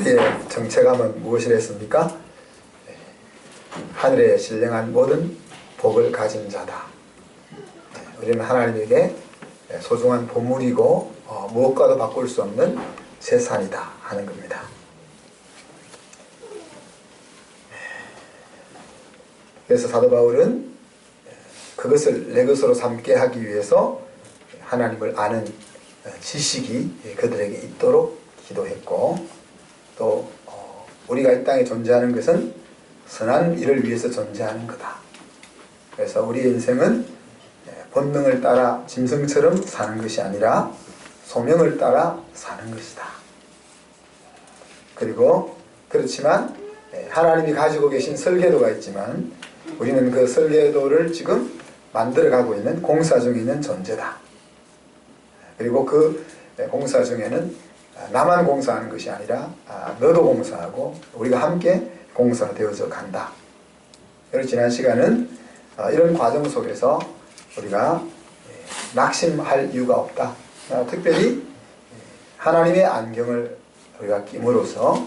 우리의 정체감은 무엇이랬습니까? 하늘에 신령한 모든 복을 가진 자다. 우리는 하나님에게 소중한 보물이고 무엇과도 바꿀 수 없는 재산이다 하는 겁니다. 그래서 사도 바울은 그것을 내 것으로 삼게 하기 위해서 하나님을 아는 지식이 그들에게 있도록 기도했고, 또 우리가 이 땅에 존재하는 것은 선한 일을 위해서 존재하는 거다. 그래서 우리의 인생은 본능을 따라 짐승처럼 사는 것이 아니라 소명을 따라 사는 것이다. 그리고 그렇지만 하나님이 가지고 계신 설계도가 있지만 우리는 그 설계도를 지금 만들어가고 있는 공사 중에 있는 존재다. 그리고 그 공사 중에는 나만 공사하는 것이 아니라 너도 공사하고 우리가 함께 공사가 되어져 간다. 그래서 지난 시간은 이런 과정 속에서 우리가 낙심할 이유가 없다. 특별히 하나님의 안경을 우리가 끼므로써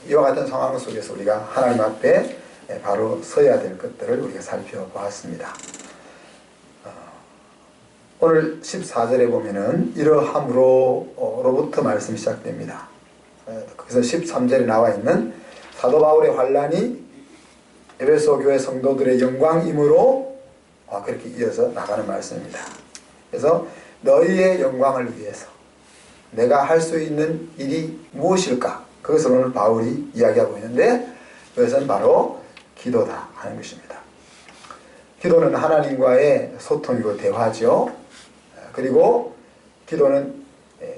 이와 같은 상황 속에서 우리가 하나님 앞에 바로 서야 될 것들을 우리가 살펴보았습니다. 오늘 14절에 보면은 이러함으로부터 말씀이 시작됩니다. 그래서 13절에 나와 있는 사도 바울의 환난이 에베소 교회 성도들의 영광이므로 그렇게 이어서 나가는 말씀입니다. 그래서 너희의 영광을 위해서 내가 할 수 있는 일이 무엇일까? 그것을 오늘 바울이 이야기하고 있는데 그것은 바로 기도다 하는 것입니다. 기도는 하나님과의 소통이고 대화죠. 그리고 기도는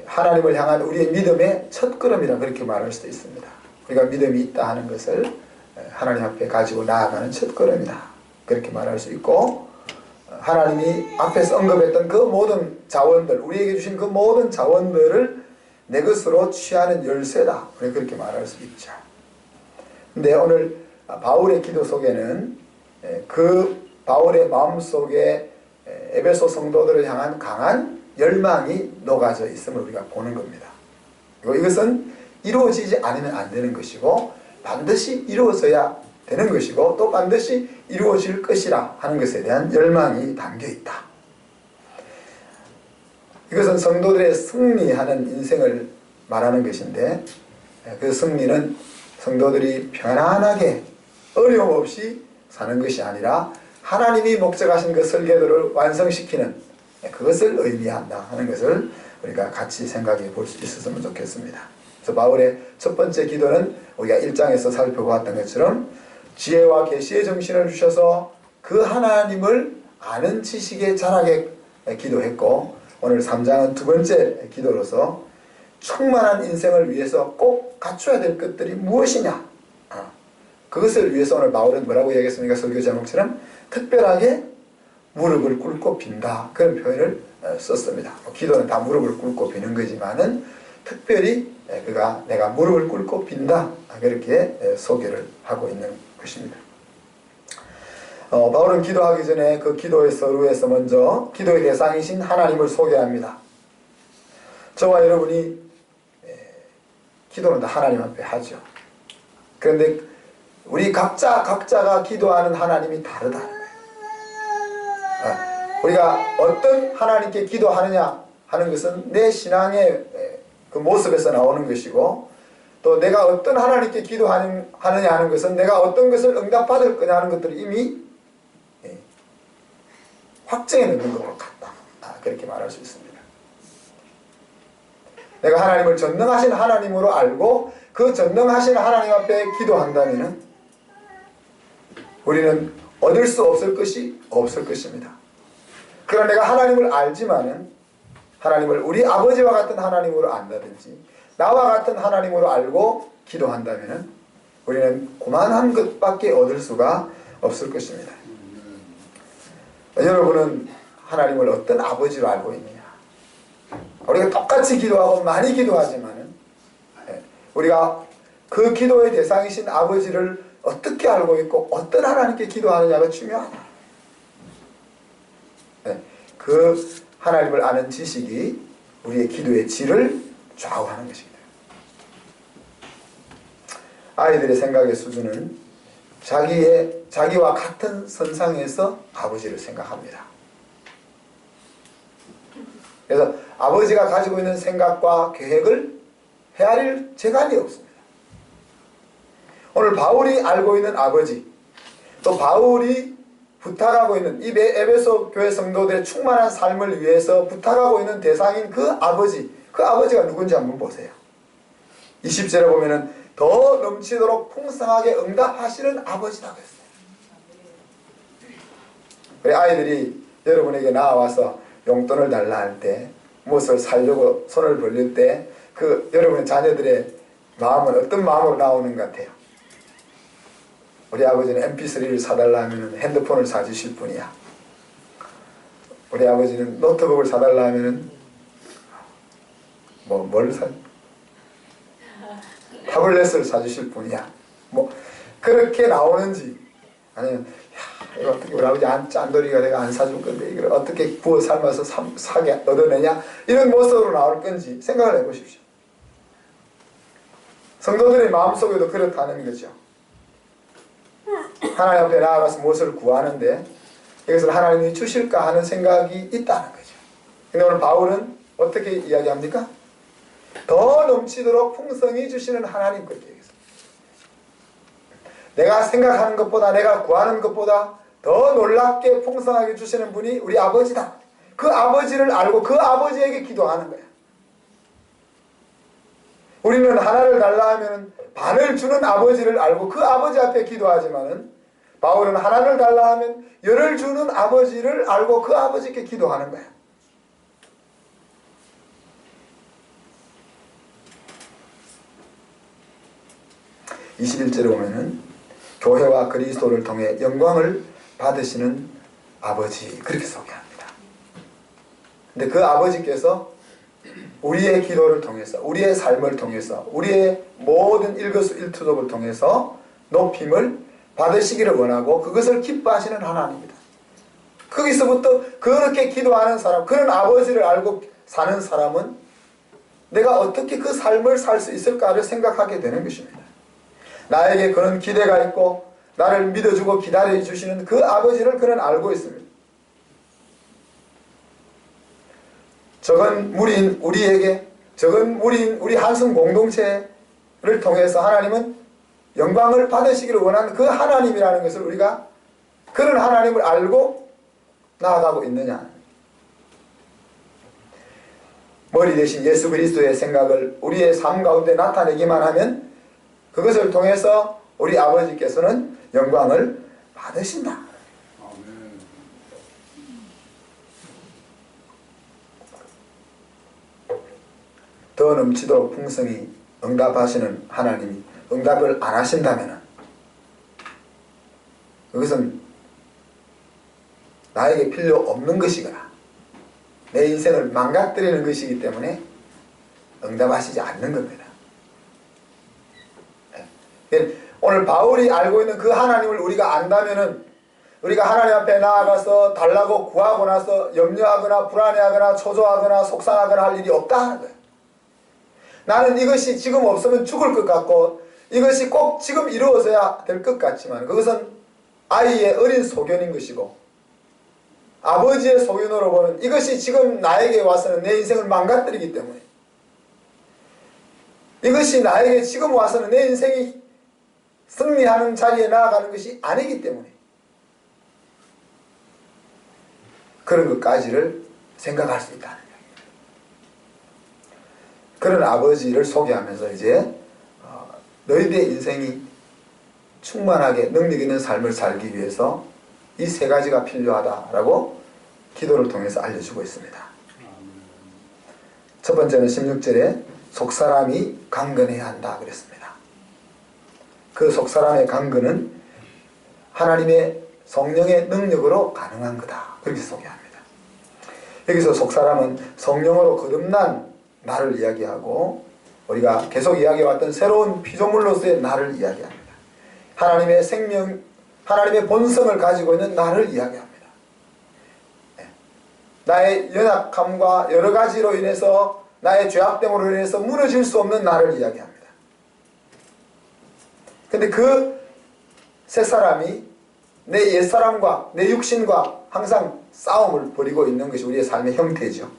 하나님을 향한 우리의 믿음의 첫걸음이라 그렇게 말할 수도 있습니다. 우리가 믿음이 있다 하는 것을 하나님 앞에 가지고 나아가는 첫걸음이다 그렇게 말할 수 있고, 하나님이 앞에서 언급했던 그 모든 자원들, 우리에게 주신 그 모든 자원들을 내 것으로 취하는 열쇠다 그렇게 말할 수 있죠. 근데 오늘 바울의 기도 속에는 그 바울의 마음속에 에베소 성도들을 향한 강한 열망이 녹아져 있음을 우리가 보는 겁니다. 그리고 이것은 이루어지지 않으면 안 되는 것이고 반드시 이루어져야 되는 것이고 또 반드시 이루어질 것이라 하는 것에 대한 열망이 담겨 있다. 이것은 성도들의 승리하는 인생을 말하는 것인데 그 승리는 성도들이 편안하게 어려움 없이 사는 것이 아니라 하나님이 목적하신 그 설계도를 완성시키는 그것을 의미한다 하는 것을 우리가 같이 생각해 볼 수 있었으면 좋겠습니다. 그래서 바울의 첫 번째 기도는 우리가 1장에서 살펴보았던 것처럼 지혜와 계시의 정신을 주셔서 그 하나님을 아는 지식에 자라게 기도했고, 오늘 3장은 두 번째 기도로서 충만한 인생을 위해서 꼭 갖춰야 될 것들이 무엇이냐, 그것을 위해서 오늘 바울은 뭐라고 얘기했습니까? 설교 제목처럼 특별하게 무릎을 꿇고 빈다 그런 표현을 썼습니다. 기도는 다 무릎을 꿇고 비는 거지만은 특별히 내가 무릎을 꿇고 빈다 그렇게 소개를 하고 있는 것입니다. 바울은 기도하기 전에 그 기도의 서루에서 먼저 기도의 대상이신 하나님을 소개합니다. 저와 여러분이 기도는 다 하나님 앞에 하죠. 그런데 우리 각자가 기도하는 하나님이 다르다는 거예요. 우리가 어떤 하나님께 기도하느냐 하는 것은 내 신앙의 그 모습에서 나오는 것이고, 또 내가 어떤 하나님께 기도하느냐 하는 것은 내가 어떤 것을 응답받을 거냐 하는 것들을 이미 확정해 놓는 것과 같다. 그렇게 말할 수 있습니다. 내가 하나님을 전능하신 하나님으로 알고 그 전능하신 하나님 앞에 기도한다면 우리는 얻을 수 없을 것이 없을 것입니다. 그러나 내가 하나님을 알지만은 하나님을 우리 아버지와 같은 하나님으로 안다든지 나와 같은 하나님으로 알고 기도한다면 우리는 고만한 것밖에 얻을 수가 없을 것입니다. 여러분은 하나님을 어떤 아버지로 알고 있느냐? 우리가 똑같이 기도하고 많이 기도하지만은 우리가 그 기도의 대상이신 아버지를 어떻게 알고 있고 어떤 하나님께 기도하느냐가 중요하다. 그 하나님을 아는 지식이 우리의 기도의 질을 좌우하는 것입니다. 아이들의 생각의 수준은 자기와 같은 선상에서 아버지를 생각합니다. 그래서 아버지가 가지고 있는 생각과 계획을 헤아릴 재간이 없습니다. 오늘 바울이 알고 있는 아버지, 또 바울이 부탁하고 있는 이 에베소 교회 성도들의 충만한 삶을 위해서 부탁하고 있는 대상인 그 아버지가 누군지 한번 보세요. 20절에 보면은 더 넘치도록 풍성하게 응답하시는 아버지라고 했어요. 우리 아이들이 여러분에게 나와서 용돈을 달라 할 때, 무엇을 살려고 손을 벌릴 때 그 여러분의 자녀들의 마음은 어떤 마음으로 나오는 것 같아요? 우리 아버지는 mp3를 사달라 하면 핸드폰을 사주실 분이야. 우리 아버지는 노트북을 사달라 하면 뭘 타블렛을 사주실 분이야. 그렇게 나오는지, 아니면 이거 어떻게 우리 아버지 짠돌이가 내가 안 사줄 건데 이걸 어떻게 구워 삶아서 사게 얻어내냐, 이런 모습으로 나올 건지 생각을 해보십시오. 성도들의 마음속에도 그렇다는 거죠. 하나님 앞에 나아가서 무엇을 구하는데 이것을 하나님이 주실까 하는 생각이 있다는 거죠. 근데 오늘 바울은 어떻게 이야기합니까? 더 넘치도록 풍성히 주시는 하나님 그렇게 얘기했습니다. 내가 생각하는 것보다, 내가 구하는 것보다 더 놀랍게 풍성하게 주시는 분이 우리 아버지다. 그 아버지를 알고 그 아버지에게 기도하는 거야. 우리는 하나를 달라 하면 반을 주는 아버지를 알고 그 아버지 앞에 기도하지만은, 바울은 하나를 달라 하면 열을 주는 아버지를 알고 그 아버지께 기도하는 거야. (21절에) 보면은 교회와 그리스도를 통해 영광을 받으시는 아버지, 그렇게 소개합니다. 근데 그 아버지께서 우리의 기도를 통해서, 우리의 삶을 통해서, 우리의 모든 일거수일투족을 통해서 높임을 받으시기를 원하고 그것을 기뻐하시는 하나님입니다. 거기서부터 그렇게 기도하는 사람, 그런 아버지를 알고 사는 사람은 내가 어떻게 그 삶을 살 수 있을까를 생각하게 되는 것입니다. 나에게 그런 기대가 있고 나를 믿어주고 기다려주시는 그 아버지를 그는 알고 있습니다. 적은 무리인 우리에게, 적은 무리인 우리 한성 공동체를 통해서 하나님은 영광을 받으시기를 원하는 그 하나님이라는 것을 우리가 그런 하나님을 알고 나아가고 있느냐. 머리 대신 예수 그리스도의 생각을 우리의 삶 가운데 나타내기만 하면 그것을 통해서 우리 아버지께서는 영광을 받으신다. 더 넘치도록 풍성히 응답하시는 하나님이 응답을 안 하신다면 그것은 나에게 필요 없는 것이거나 내 인생을 망가뜨리는 것이기 때문에 응답하시지 않는 겁니다. 오늘 바울이 알고 있는 그 하나님을 우리가 안다면은 우리가 하나님 앞에 나아가서 달라고 구하고 나서 염려하거나 불안해하거나 초조하거나 속상하거나 할 일이 없다 하는 거예요. 나는 이것이 지금 없으면 죽을 것 같고 이것이 꼭 지금 이루어져야 될 것 같지만 그것은 아이의 어린 소견인 것이고 아버지의 소견으로 보면 이것이 지금 나에게 와서는 내 인생을 망가뜨리기 때문에 이것이 나에게 지금 와서는 내 인생이 승리하는 자리에 나아가는 것이 아니기 때문에 그런 것까지를 생각할 수 있다는 거예요. 그런 아버지를 소개하면서 이제 너희들의 인생이 충만하게 능력 있는 삶을 살기 위해서 이 세 가지가 필요하다라고 기도를 통해서 알려주고 있습니다. 첫 번째는 16절에 속사람이 강건해야 한다 그랬습니다. 그 속사람의 강건은 하나님의 성령의 능력으로 가능한 거다. 그렇게 소개합니다. 여기서 속사람은 성령으로 거듭난 나를 이야기하고 우리가 계속 이야기해왔던 새로운 피조물로서의 나를 이야기합니다. 하나님의 생명, 하나님의 본성을 가지고 있는 나를 이야기합니다. 나의 연약함과 여러 가지로 인해서 나의 죄악됨으로 인해서 무너질 수 없는 나를 이야기합니다. 근데 그 새 사람이 내 옛사람과 내 육신과 항상 싸움을 벌이고 있는 것이 우리의 삶의 형태죠.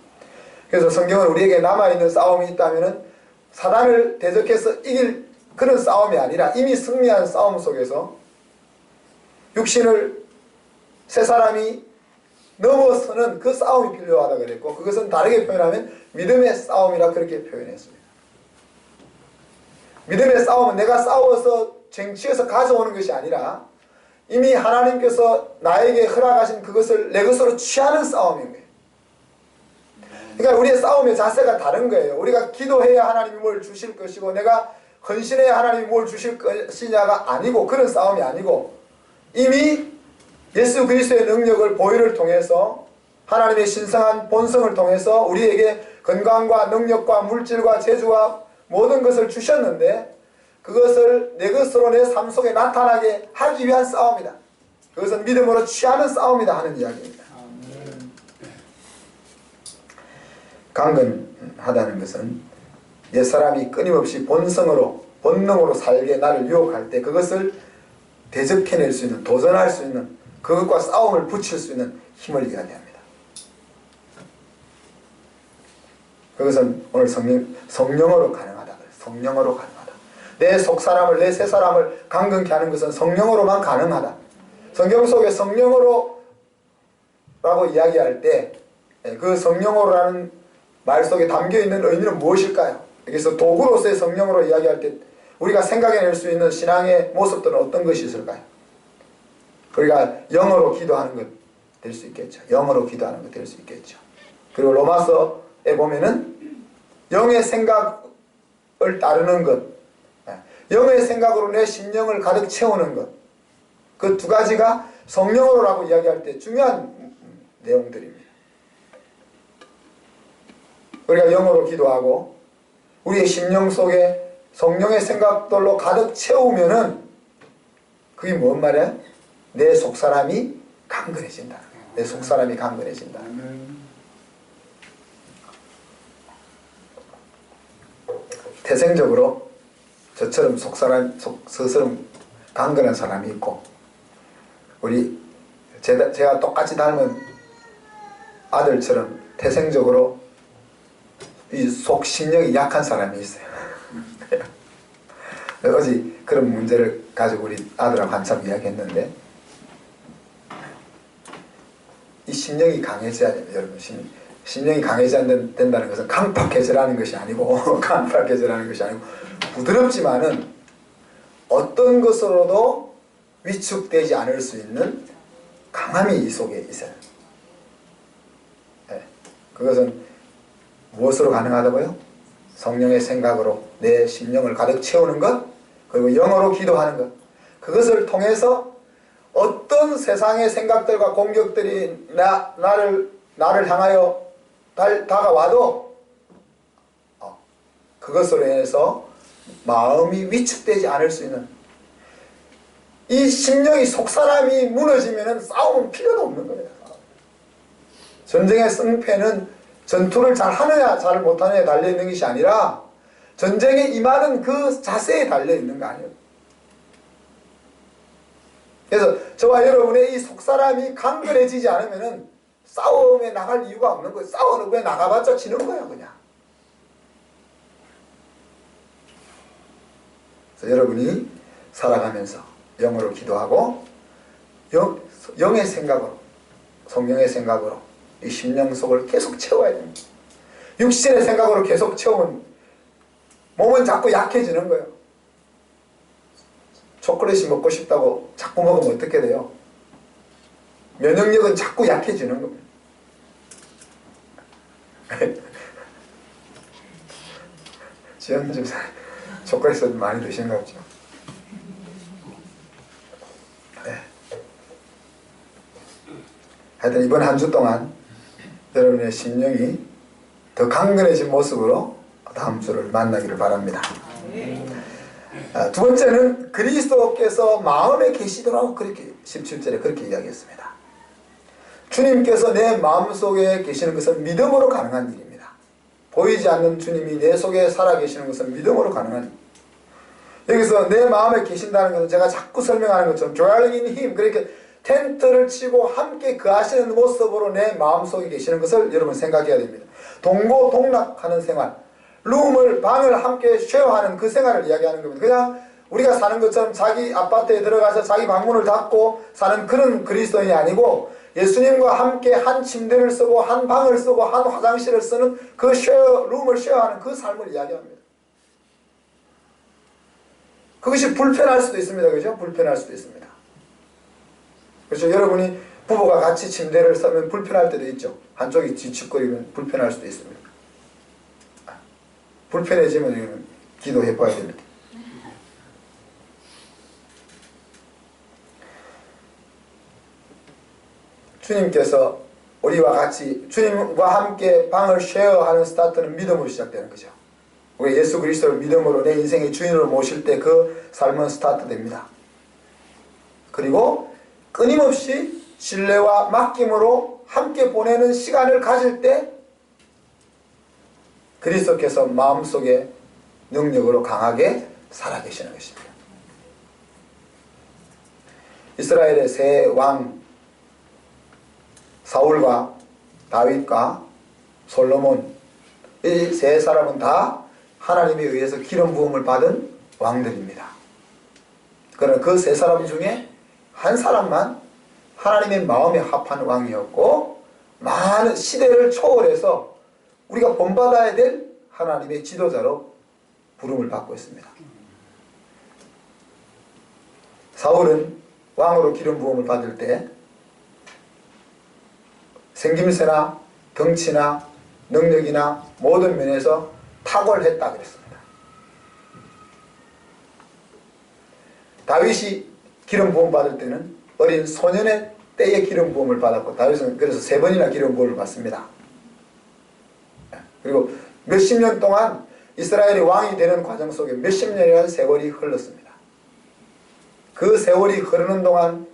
그래서 성경은 우리에게 남아있는 싸움이 있다면 사단을 대적해서 이길 그런 싸움이 아니라 이미 승리한 싸움 속에서 육신을 새 사람이 넘어서는 그 싸움이 필요하다 그랬고, 그것은 다르게 표현하면 믿음의 싸움이라 그렇게 표현했습니다. 믿음의 싸움은 내가 싸워서 쟁취해서 가져오는 것이 아니라 이미 하나님께서 나에게 허락하신 그것을 내 것으로 취하는 싸움인 거예요. 그러니까 우리의 싸움의 자세가 다른 거예요. 우리가 기도해야 하나님이 뭘 주실 것이고 내가 헌신해야 하나님이 뭘 주실 것이냐가 아니고, 그런 싸움이 아니고 이미 예수 그리스도의 능력을 보혈을 통해서 하나님의 신성한 본성을 통해서 우리에게 건강과 능력과 물질과 재주와 모든 것을 주셨는데 그것을 내 것으로 내 삶 속에 나타나게 하기 위한 싸움이다. 그것은 믿음으로 취하는 싸움이다 하는 이야기입니다. 강건하다는 것은 옛사람이 끊임없이 본능으로 살게 나를 유혹할 때 그것을 대적해낼 수 있는, 도전할 수 있는, 그것과 싸움을 붙일 수 있는 힘을 이야기합니다. 그것은 오늘 성령으로 가능하다. 성령으로 가능하다. 내 속사람을, 내 새사람을 강건케 하는 것은 성령으로만 가능하다. 성경 속에 성령으로 라고 이야기할 때 그 성령으로라는 말 속에 담겨있는 의미는 무엇일까요? 여기서 도구로서의 성령으로 이야기할 때 우리가 생각해낼 수 있는 신앙의 모습들은 어떤 것이 있을까요? 우리가 영어로 기도하는 것 될 수 있겠죠. 영어로 기도하는 것 될 수 있겠죠. 그리고 로마서에 보면은 영의 생각을 따르는 것, 영의 생각으로 내 심령을 가득 채우는 것, 그 두 가지가 성령으로라고 이야기할 때 중요한 내용들입니다. 우리가 영어로 기도하고 우리의 심령 속에 성령의 생각들로 가득 채우면은 그게 뭔 말이야? 내 속사람이 강건해진다. 내 속사람이 강건해진다. 태생적으로 저처럼 스스럼 강건한 사람이 있고, 제가 똑같이 닮은 아들처럼 태생적으로 이 속심령이 약한 사람이 있어요. 어제 그런 문제를 가지고 우리 아들하고 한참 이야기했는데, 이 심령이 강해져야 됩니다. 여러분, 심령이 강해져야 된다는 것은 강팍해져라는 것이 아니고 강팍해져라는 것이 아니고 부드럽지만은 어떤 것으로도 위축되지 않을 수 있는 강함이 이 속에 있어요. 네. 그것은 무엇으로 가능하다고요? 성령의 생각으로 내 심령을 가득 채우는 것, 그리고 영어로 기도하는 것, 그것을 통해서 어떤 세상의 생각들과 공격들이 나를 향하여 다가와도 그것으로 인해서 마음이 위축되지 않을 수 있는, 이 심령이 속사람이 무너지면 싸움은 필요도 없는 거예요. 전쟁의 승패는 전투를 잘 하느냐 잘 못하느냐에 달려있는 것이 아니라 전쟁에 임하는 그 자세에 달려있는 거 아니에요. 그래서 저와 여러분의 이 속사람이 강건해지지 않으면 싸움에 나갈 이유가 없는 거예요. 싸우는 거에 나가봤자 지는 거야 그냥. 그래서 여러분이 살아가면서 영어로 기도하고 영의 생각으로, 성령의 생각으로 이 심령 속을 계속 채워야 됩니다. 육신의 생각으로 계속 채우면 몸은 자꾸 약해지는 거예요. 초콜릿이 먹고 싶다고 자꾸 먹으면 어떻게 돼요? 면역력은 자꾸 약해지는 겁니다. 지연 집사 초콜릿을 많이 드시는가 보죠. 네. 하여튼 이번 한 주 동안 여러분의 심령이 더 강건해진 모습으로 다음 주를 만나기를 바랍니다. 두 번째는 그리스도께서 마음에 계시더라고, 그렇게 17절에 그렇게 이야기했습니다. 주님께서 내 마음속에 계시는 것은 믿음으로 가능한 일입니다. 보이지 않는 주님이 내 속에 살아계시는 것은 믿음으로 가능한 일입니다. 여기서 내 마음에 계신다는 것은 제가 자꾸 설명하는 것처럼 dwelling in him, 그렇게 텐트를 치고 함께 거하시는 모습으로 내 마음속에 계시는 것을 여러분 생각해야 됩니다. 동고동락하는 생활, 방을 함께 쉐어하는 그 생활을 이야기하는 겁니다. 그냥 우리가 사는 것처럼 자기 아파트에 들어가서 자기 방문을 닫고 사는 그런 그리스도인이 아니고 예수님과 함께 한 침대를 쓰고 한 방을 쓰고 한 화장실을 쓰는 그 룸을 쉐어하는 그 삶을 이야기합니다. 그것이 불편할 수도 있습니다. 그죠? 불편할 수도 있습니다. 그렇죠? 여러분이 부부가 같이 침대를 쓰면 불편할 때도 있죠. 한쪽이 지축거리면 불편할 수도 있습니다. 불편해지면 기도해 봐야 됩니다. 주님께서 우리와 같이 주님과 함께 방을 쉐어하는 스타트는 믿음으로 시작되는 거죠. 우리 예수 그리스도를 믿음으로 내 인생의 주인으로 모실 때 그 삶은 스타트됩니다. 그리고 끊임없이 신뢰와 맡김으로 함께 보내는 시간을 가질 때 그리스도께서 마음속에 능력으로 강하게 살아계시는 것입니다. 이스라엘의 세 왕 사울과 다윗과 솔로몬, 이 세 사람은 다 하나님에 의해서 기름 부음을 받은 왕들입니다. 그러나 그 세 사람 중에 한 사람만 하나님의 마음에 합한 왕이었고 많은 시대를 초월해서 우리가 본받아야 될 하나님의 지도자로 부름을 받고 있습니다. 사울은 왕으로 기름 부음을 받을 때 생김새나 덩치나 능력이나 모든 면에서 탁월했다 그랬습니다. 다윗이 기름 부음 받을 때는 어린 소년의 때에 기름 부음을 받았고 다윗은 그래서 3번이나 기름 부음을 받습니다. 그리고 몇십 년 동안 이스라엘이 왕이 되는 과정 속에 몇십 년이라는 세월이 흘렀습니다. 그 세월이 흐르는 동안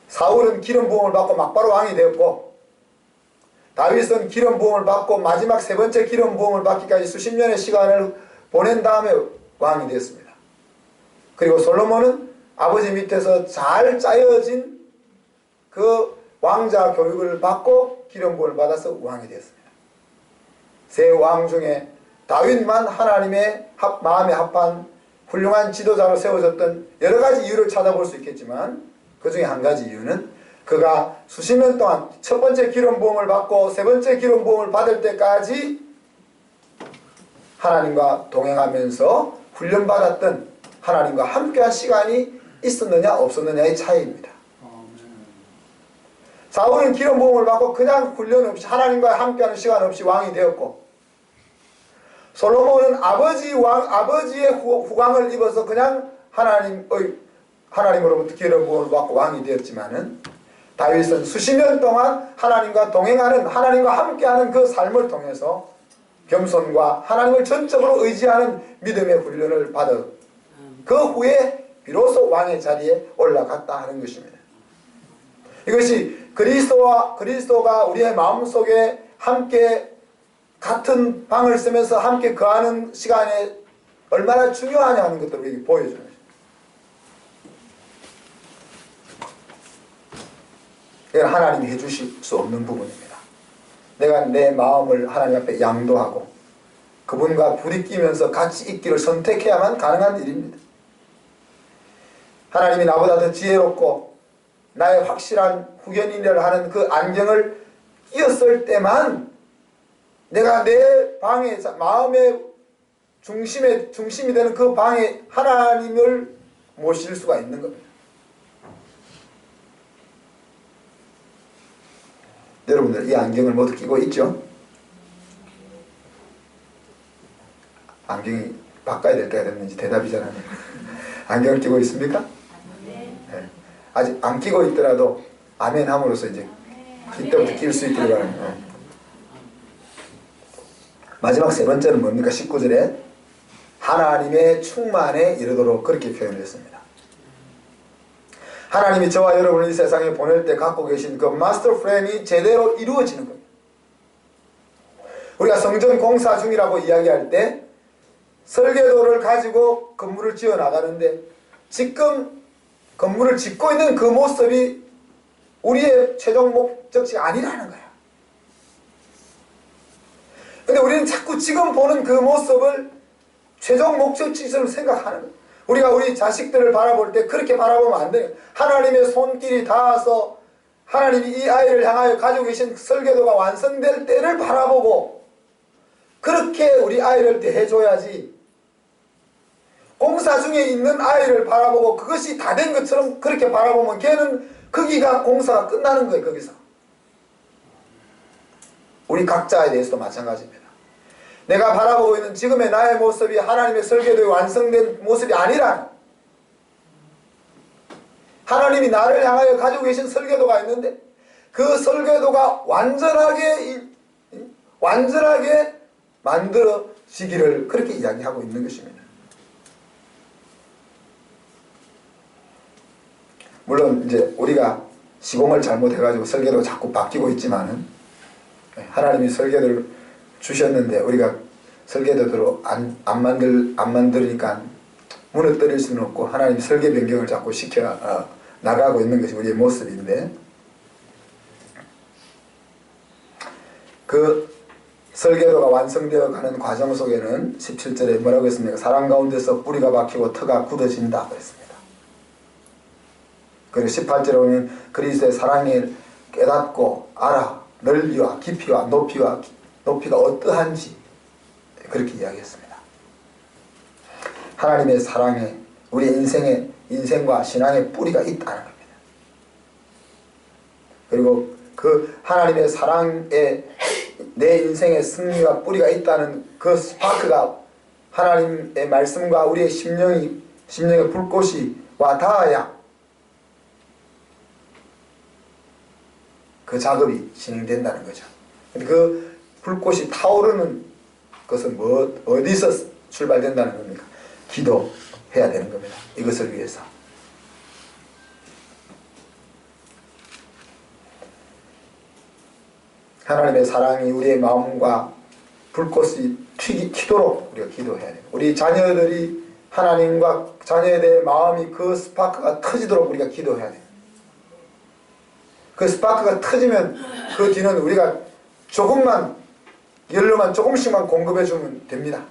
사울은 기름 부음을 받고 막바로 왕이 되었고 다윗은 기름 부음을 받고 마지막 3번째 기름 부음을 받기까지 수십 년의 시간을 보낸 다음에 왕이 되었습니다. 그리고 솔로몬은 아버지 밑에서 잘 짜여진 그 왕자 교육을 받고 기름 부음을 받아서 왕이 되었습니다. 세 왕 중에 다윗만 하나님의 마음에 합한 훌륭한 지도자로 세워졌던 여러 가지 이유를 찾아볼 수 있겠지만 그 중에 한 가지 이유는 그가 수십 년 동안 첫 번째 기름 부음을 받고 3번째 기름 부음을 받을 때까지 하나님과 동행하면서 훈련받았던 하나님과 함께한 시간이 있었느냐 없었느냐의 차이입니다. 사울은 기름 부음을 받고 그냥 훈련 없이 하나님과 함께하는 시간 없이 왕이 되었고 솔로몬은 아버지의 후광을 입어서 그냥 하나님으로부터 기름 부음을 받고 왕이 되었지만은 다윗은 수십 년 동안 하나님과 동행하는 하나님과 함께하는 그 삶을 통해서 겸손과 하나님을 전적으로 의지하는 믿음의 훈련을 받아 그 후에 비로소 왕의 자리에 올라갔다 하는 것입니다. 이것이 그리스도가 우리의 마음속에 함께 같은 방을 쓰면서 함께 거하는 시간에 얼마나 중요하냐 하는 것들을 우리에게 보여주는 것입니다. 이건 하나님이 해주실 수 없는 부분입니다. 내가 내 마음을 하나님 앞에 양도하고 그분과 부딪히면서 같이 있기를 선택해야만 가능한 일입니다. 하나님이 나보다 더 지혜롭고 나의 확실한 후견인을 하는 그 안경을 끼었을 때만 내가 내 방에 마음의 중심이 되는 그 방에 하나님을 모실 수가 있는 겁니다. 여러분들 이 안경을 모두 끼고 있죠? 안경이 바꿔야 될 때가 됐는지 대답이 잘 안 해요. 안경을 끼고 있습니까? 네. 아직 안 끼고 있더라도 아멘 함으로써 이제 이때부터 낄 수 있기를 바랍니다. 마지막 3번째는 뭡니까? 19절에 하나님의 충만에 이르도록 그렇게 표현했습니다. 하나님이 저와 여러분을 이 세상에 보낼 때 갖고 계신 그 마스터 플랜이 제대로 이루어지는 겁니다. 우리가 성전 공사 중이라고 이야기할 때 설계도를 가지고 건물을 지어 나가는데 지금 건물을 짓고 있는 그 모습이 우리의 최종 목적지가 아니라는 거야. 근데 우리는 자꾸 지금 보는 그 모습을 최종 목적지로 생각하는 거야. 우리가 우리 자식들을 바라볼 때 그렇게 바라보면 안 돼요. 하나님의 손길이 닿아서 하나님이 이 아이를 향하여 가지고 계신 설계도가 완성될 때를 바라보고 그렇게 우리 아이를 대해줘야지, 공사 중에 있는 아이를 바라보고 그것이 다 된 것처럼 그렇게 바라보면 걔는 거기가 공사가 끝나는 거예요. 거기서. 우리 각자에 대해서도 마찬가지입니다. 내가 바라보고 있는 지금의 나의 모습이 하나님의 설계도에 완성된 모습이 아니라, 하나님이 나를 향하여 가지고 계신 설계도가 있는데 그 설계도가 완전하게 만들어지기를 그렇게 이야기하고 있는 것입니다. 물론 이제 우리가 시공을 잘못해가지고 설계도가 자꾸 바뀌고 있지만은, 하나님이 설계도를 주셨는데 우리가 설계도대로 안 만들으니까 무너뜨릴 수는 없고 하나님이 설계 변경을 자꾸 시켜 나가고 있는 것이 우리의 모습인데, 그 설계도가 완성되어 가는 과정 속에는 17절에 뭐라고 했습니까? 사랑 가운데서 뿌리가 박히고 터가 굳어진다 그랬습니다. 그리고 18절에 보면 그리스도의 사랑을 깨닫고 알아 넓이와 깊이와 높이가 어떠한지 그렇게 이야기했습니다. 하나님의 사랑에 우리 인생과 신앙의 뿌리가 있다는 겁니다. 그리고 그 하나님의 사랑에 내 인생의 승리와 뿌리가 있다는 그 스파크가 하나님의 말씀과 우리의 심령의 불꽃이 와 닿아야 그 작업이 진행된다는 거죠. 그 불꽃이 타오르는 것은 어디서 출발된다는 겁니까? 기도해야 되는 겁니다. 이것을 위해서. 하나님의 사랑이 우리의 마음과 불꽃이 튀도록 우리가 기도해야 돼요. 우리 자녀들이 하나님과 자녀에 대해 마음이 그 스파크가 터지도록 우리가 기도해야 돼요. 그 스파크가 터지면 그 뒤는 우리가 조금만 연료만 조금씩만 공급해 주면 됩니다.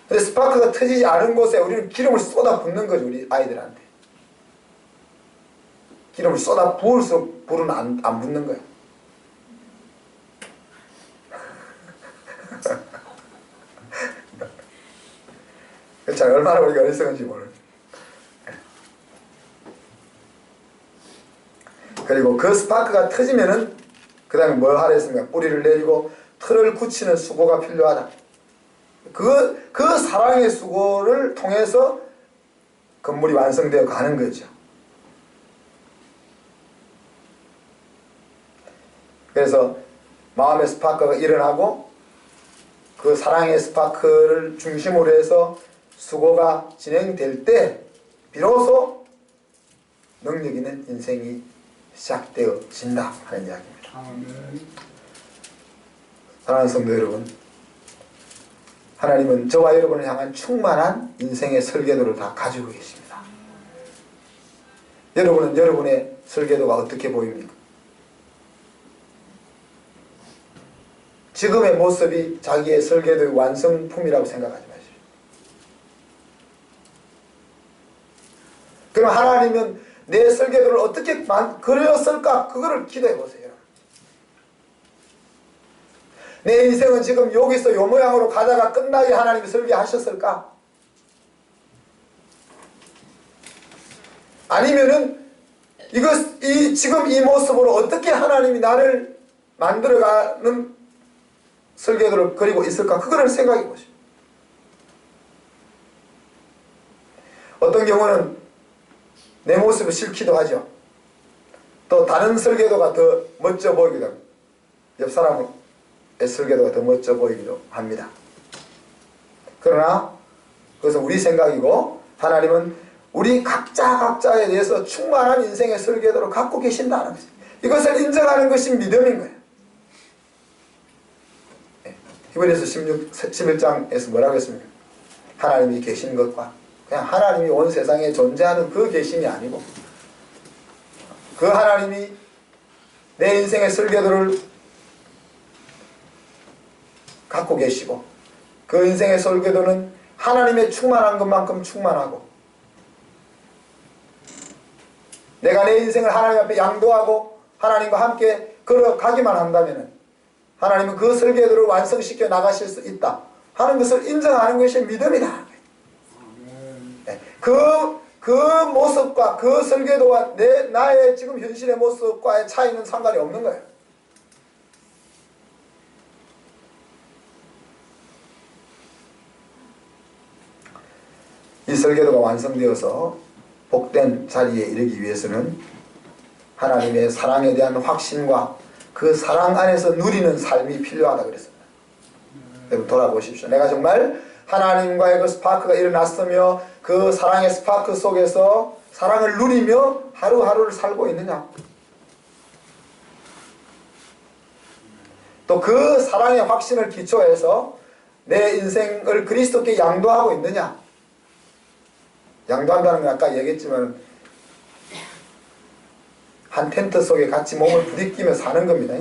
근데 스파크가 터지지 않은 곳에 우리는 기름을 쏟아 붓는 거죠. 우리 아이들한테 기름을 쏟아 부을수록 불은 안 붙는 거예요. 참 얼마나 우리가 어리석은지 모르는. 그리고 그 스파크가 터지면은 그 다음에 뭘 하라 했습니까? 뿌리를 내리고 틀을 굳히는 수고가 필요하다. 그 사랑의 수고를 통해서 건물이 완성되어 가는 거죠. 그래서 마음의 스파크가 일어나고 그 사랑의 스파크를 중심으로 해서 수고가 진행될 때 비로소 능력 있는 인생이 시작되어진다 하는 이야기입니다. 사랑하는 성도 여러분, 하나님은 저와 여러분을 향한 충만한 인생의 설계도를 다 가지고 계십니다. 여러분은 여러분의 설계도가 어떻게 보입니까? 지금의 모습이 자기의 설계도의 완성품이라고 생각하지 마십시오. 그럼 하나님은 내 설계도를 어떻게 그렸을까? 그거를 기도해 보세요. 내 인생은 지금 여기서 요 모양으로 가다가 끝나게 하나님이 설계하셨을까? 아니면은 지금 이 모습으로 어떻게 하나님이 나를 만들어가는 설계도를 그리고 있을까? 그거를 생각해 보시오. 어떤 경우는 내 모습이 싫기도 하죠. 또 다른 설계도가 더 멋져 보이기도 합니다. 옆 사람의 설계도가 더 멋져 보이기도 합니다. 그러나 그것은 우리 생각이고 하나님은 우리 각자에 대해서 충만한 인생의 설계도를 갖고 계신다는 것입니다. 이것을 인정하는 것이 믿음인 거예요. 히브리서 11장에서 뭐라고 했습니까? 하나님이 계신 것과 그냥 하나님이 온 세상에 존재하는 그 계심이 아니고 그 하나님이 내 인생의 설계도를 갖고 계시고 그 인생의 설계도는 하나님의 충만한 것만큼 충만하고 내가 내 인생을 하나님 앞에 양도하고 하나님과 함께 걸어가기만 한다면 하나님은 그 설계도를 완성시켜 나가실 수 있다 하는 것을 인정하는 것이 믿음이다. 네. 그 모습과 그 설계도와 나의 지금 현실의 모습과의 차이는 상관이 없는 거예요. 이 설계도가 완성되어서 복된 자리에 이르기 위해서는 하나님의 사랑에 대한 확신과 그 사랑 안에서 누리는 삶이 필요하다 그랬습니다. 여러분 돌아보십시오. 내가 정말 하나님과의 그 스파크가 일어났으며 그 사랑의 스파크 속에서 사랑을 누리며 하루하루를 살고 있느냐? 또 그 사랑의 확신을 기초해서 내 인생을 그리스도께 양도하고 있느냐? 양도한다는 건 아까 얘기했지만 한 텐트 속에 같이 몸을 부딪히며 사는 겁니다.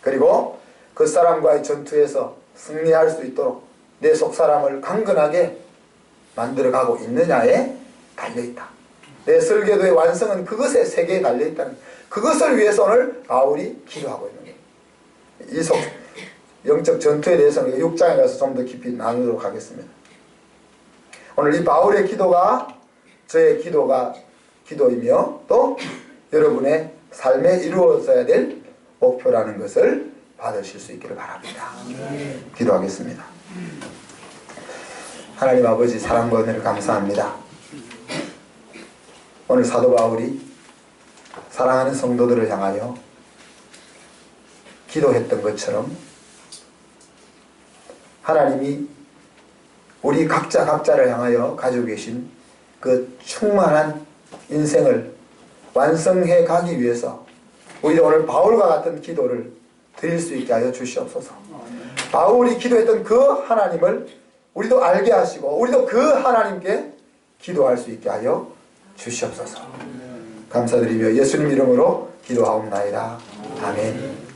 그리고 그 사람과의 전투에서 승리할 수 있도록 내 속사람을 강건하게 만들어가고 있느냐에 달려있다. 내 설계도의 완성은 그것의 세계에 달려있다는 그것을 위해서 오늘 바울이 기도하고 있는 거예요. 이 영적 전투에 대해서는 6장에 가서 좀 더 깊이 나누도록 하겠습니다. 오늘 이 바울의 기도가 저의 기도이며 또 여러분의 삶에 이루어져야 될 목표라는 것을 받으실 수 있기를 바랍니다. 기도하겠습니다. 하나님 아버지 사랑과 은혜를 감사합니다. 오늘 사도 바울이 사랑하는 성도들을 향하여 기도했던 것처럼 하나님이 우리 각자를 향하여 가지고 계신 그 충만한 인생을 완성해 가기 위해서 우리도 오늘 바울과 같은 기도를 드릴 수 있게 하여 주시옵소서. 바울이 기도했던 그 하나님을 우리도 알게 하시고 우리도 그 하나님께 기도할 수 있게 하여 주시옵소서. 감사드리며 예수님 이름으로 기도하옵나이다. 아멘.